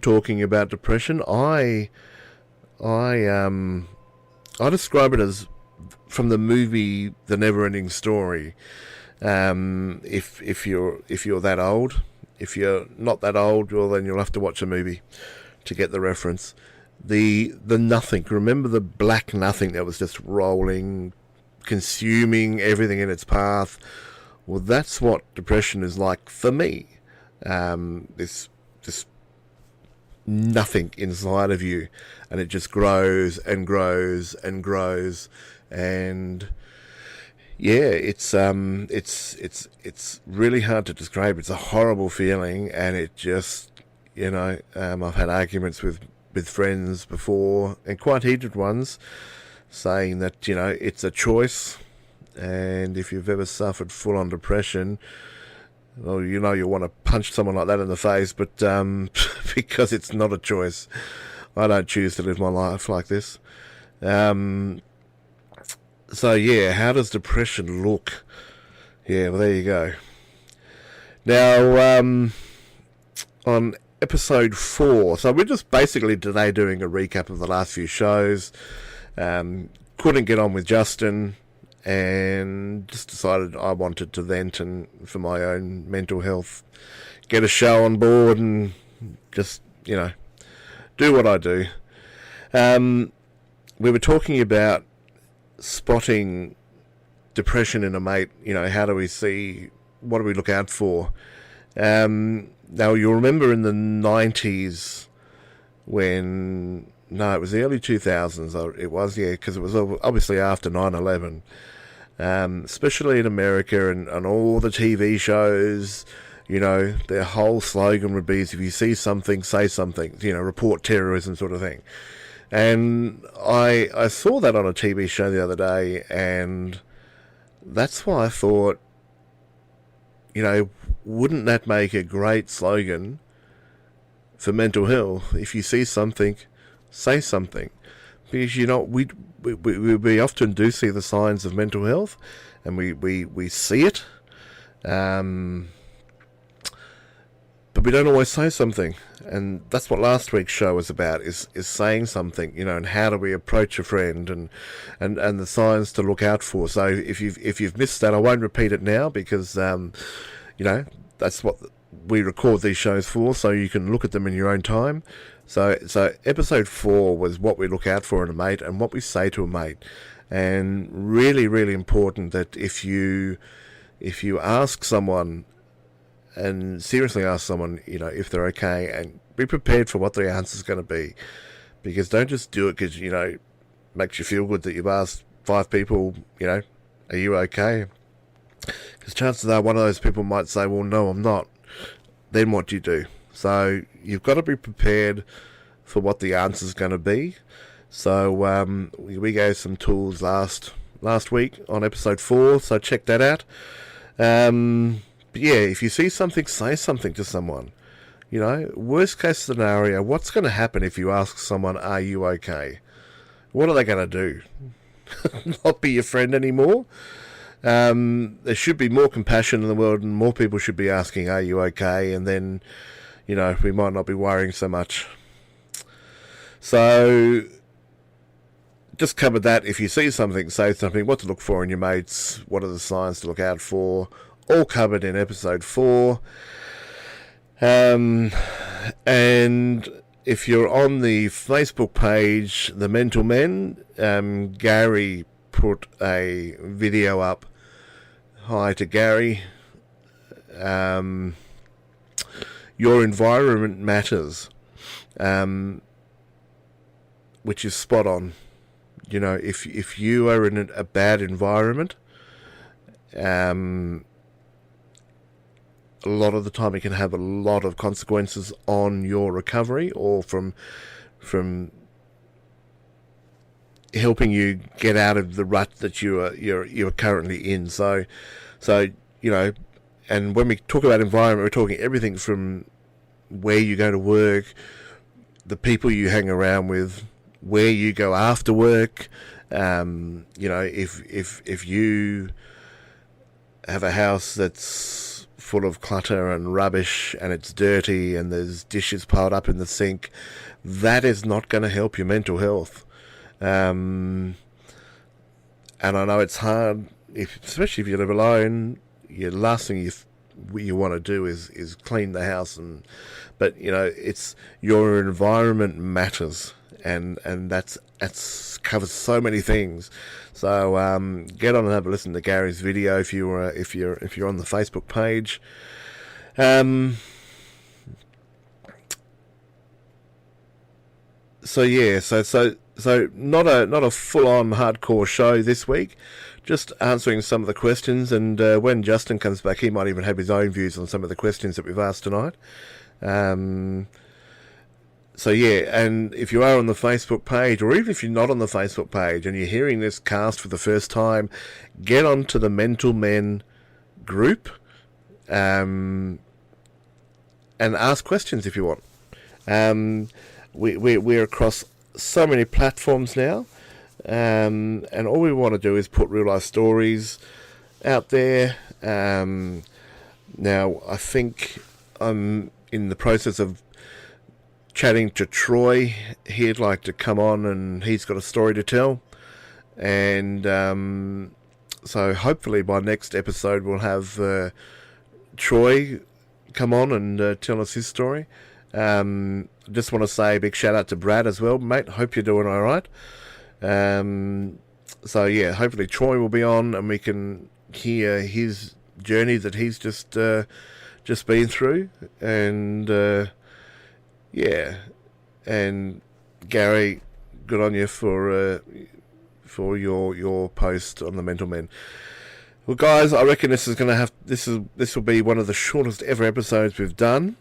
talking about depression, I I describe it as from the movie The Neverending Story. If you're that old, if you're not that old, well then you'll have to watch a movie to get the reference. The nothing. Remember the black nothing that was just rolling, consuming everything in its path. Well, that's what depression is like for me. This nothing inside of you, and it just grows and grows and grows, and yeah, it's really hard to describe. It's a horrible feeling, and it just I've had arguments with friends before, and quite heated ones, saying that it's a choice, and if you've ever suffered full on depression, well, you want to punch someone like that in the face, but because it's not a choice. I don't choose to live my life like this. So yeah, how does depression look? Yeah, well there you go. Now, on episode 4, so we're just basically today doing a recap of the last few shows. Couldn't get on with Justin, and just decided I wanted to vent and for my own mental health, get a show on board and just, do what I do. We were talking about spotting depression in a mate. How do we see, what do we look out for? Now, you'll remember in the 90s when, no, it was the early 2000s, it was, yeah, because it was obviously after 9/11. Especially in America and all the TV shows, their whole slogan would be, if you see something, say something, report terrorism sort of thing. And I saw that on a TV show the other day, and that's why I thought, wouldn't that make a great slogan for mental health? If you see something, say something. Because, we often do see the signs of mental health, and we see it, but we don't always say something. And that's what last week's show was about, is saying something, and how do we approach a friend, and the signs to look out for. So if you've missed that, I won't repeat it now, because that's what we record these shows for, so you can look at them in your own time. So episode 4 was what we look out for in a mate and what we say to a mate. And really, really important that if you ask someone, and seriously ask someone, if they're okay, and be prepared for what the answer's going to be. Because don't just do it because, makes you feel good that you've asked 5 people, are you okay? Because chances are one of those people might say, well, no, I'm not. Then what do you do? So you've got to be prepared for what the answer's going to be. So we gave some tools last week on episode 4, so check that out. But yeah, if you see something, say something to someone. Worst case scenario, what's going to happen if you ask someone, are you okay? What are they going to do? Not be your friend anymore? There should be more compassion in the world, and more people should be asking, are you okay? And then, we might not be worrying so much. So, just covered that. If you see something, say something. What to look for in your mates. What are the signs to look out for? All covered in episode 4. And if you're on the Facebook page, The Mental Men, Gary put a video up. Hi to Gary. Your environment matters, which is spot on. If you are in a bad environment, a lot of the time it can have a lot of consequences on your recovery, or from helping you get out of the rut that you're currently in. So and when we talk about environment, we're talking everything from where you go to work, the people you hang around with, where you go after work. If you have a house that's full of clutter and rubbish and it's dirty and there's dishes piled up in the sink, that is not going to help your mental health. And I know it's hard, especially if you live alone. The last thing you want to do is clean the house, but it's your environment matters, and that's covers so many things. So get on and have a listen to Gary's video if you're on the Facebook page. So not a full on hardcore show this week. Just answering some of the questions, and when Justin comes back, he might even have his own views on some of the questions that we've asked tonight. So yeah, and if you are on the Facebook page, or even if you're not on the Facebook page and you're hearing this cast for the first time, get onto the Mental Men group, and ask questions if you want. We're across so many platforms now. And all we want to do is put real life stories out there. Now, I think I'm in the process of chatting to Troy. He'd like to come on, and he's got a story to tell. And so hopefully by next episode we'll have Troy come on and tell us his story. Just want to say a big shout out to Brad as well, mate. Hope you're doing all right. So yeah, hopefully Troy will be on and we can hear his journey that he's just been through, and yeah, and Gary, good on you for your post on the Mental Men. Well, guys, I reckon this will be one of the shortest ever episodes we've done.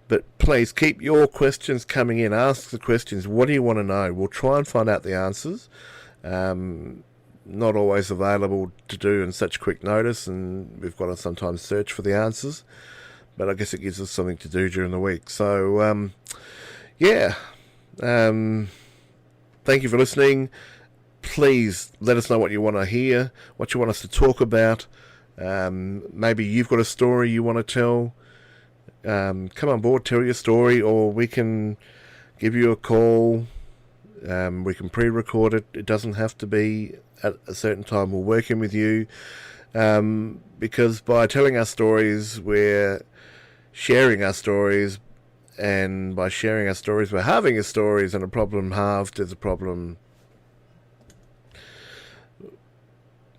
But please keep your questions coming in. Ask the questions. What do you want to know? We'll try and find out the answers. Not always available to do in such quick notice, and we've got to sometimes search for the answers. But I guess it gives us something to do during the week. So, yeah. Thank you for listening. Please let us know what you want to hear, what you want us to talk about. Maybe you've got a story you want to tell. Come on board, tell your story, or we can give you a call. We can pre-record it. It doesn't have to be at a certain time. We're working with you, because by telling our stories, we're sharing our stories, and by sharing our stories, we're halving our stories, and a problem halved is a problem,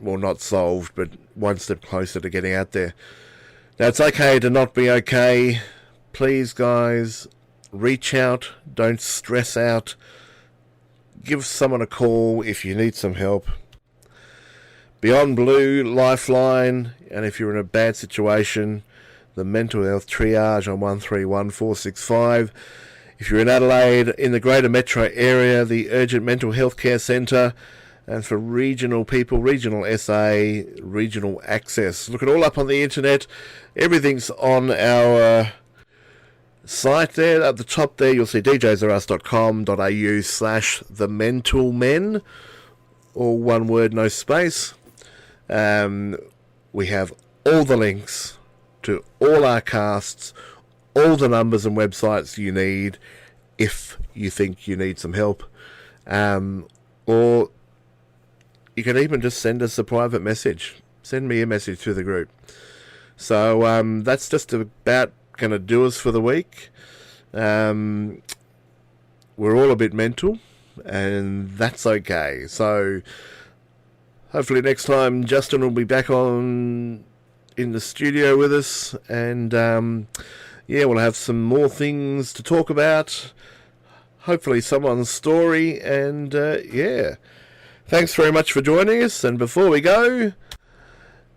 well, not solved, but one step closer to getting out there. Now, it's okay to not be okay. Please, guys, reach out. Don't stress out. Give someone a call if you need some help. Beyond Blue, Lifeline, and if you're in a bad situation, the Mental Health Triage on 131465. If you're in Adelaide, in the Greater Metro area, the Urgent Mental Health Care Centre. And for regional people, Regional SA, Regional Access. Look it all up on the internet. Everything's on our site there. At the top there, you'll see djsarus.com.au/thementalmen. All one word, no space. We have all the links to all our casts, all the numbers and websites you need if you think you need some help. Or you can even just send us a private message. Send me a message through the group. So that's just about going to do us for the week. We're all a bit mental, and that's okay. So hopefully next time Justin will be back on in the studio with us, and yeah, we'll have some more things to talk about. Hopefully someone's story, and yeah. Thanks very much for joining us, and before we go,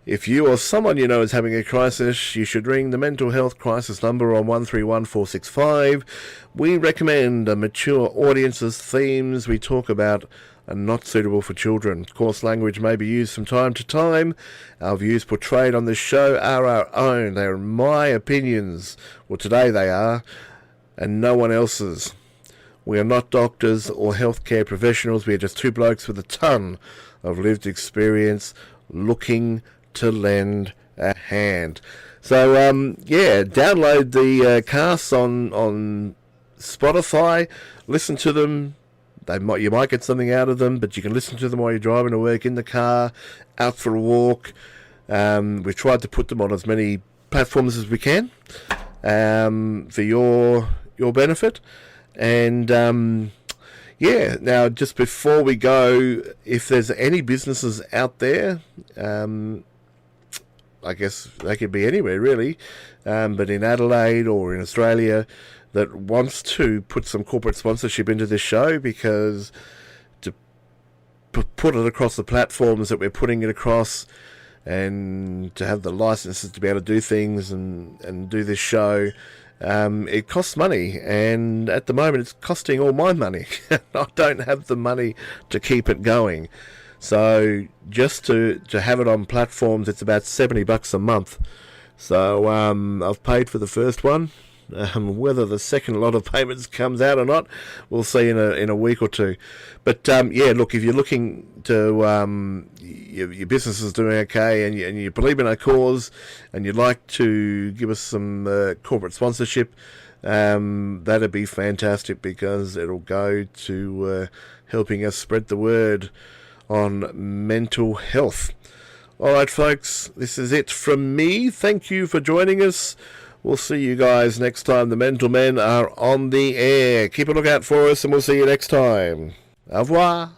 if you or someone you know is having a crisis, you should ring the mental health crisis number on 131465. We recommend a mature audience's themes we talk about are not suitable for children. Coarse language may be used from time to time. Our views portrayed on this show are our own. They are my opinions. Well, today they are, and no one else's. We are not doctors or healthcare professionals. We are just two blokes with a ton of lived experience looking to lend a hand. So yeah, download the casts on Spotify. Listen to them. You might get something out of them, but you can listen to them while you're driving to work, in the car, out for a walk. We've tried to put them on as many platforms as we can for your benefit. And yeah, now just before we go, if there's any businesses out there, I guess they could be anywhere really, but in Adelaide or in Australia, that wants to put some corporate sponsorship into this show, because to put it across the platforms that we're putting it across, and to have the licenses to be able to do things and do this show, it costs money, and at the moment it's costing all my money. I don't have the money to keep it going. So just to have it on platforms, it's about $70 a month. So I've paid for the first one. Whether the second lot of payments comes out or not, we'll see in a week or two. But yeah, look, if you're looking to your business is doing okay, and you believe in our cause, and you'd like to give us some corporate sponsorship, that'd be fantastic, because it'll go to helping us spread the word on mental health. All right, folks, this is it from me. Thank you for joining us. We'll see you guys next time the Mental Men are on the air. Keep a lookout for us, and we'll see you next time. Au revoir.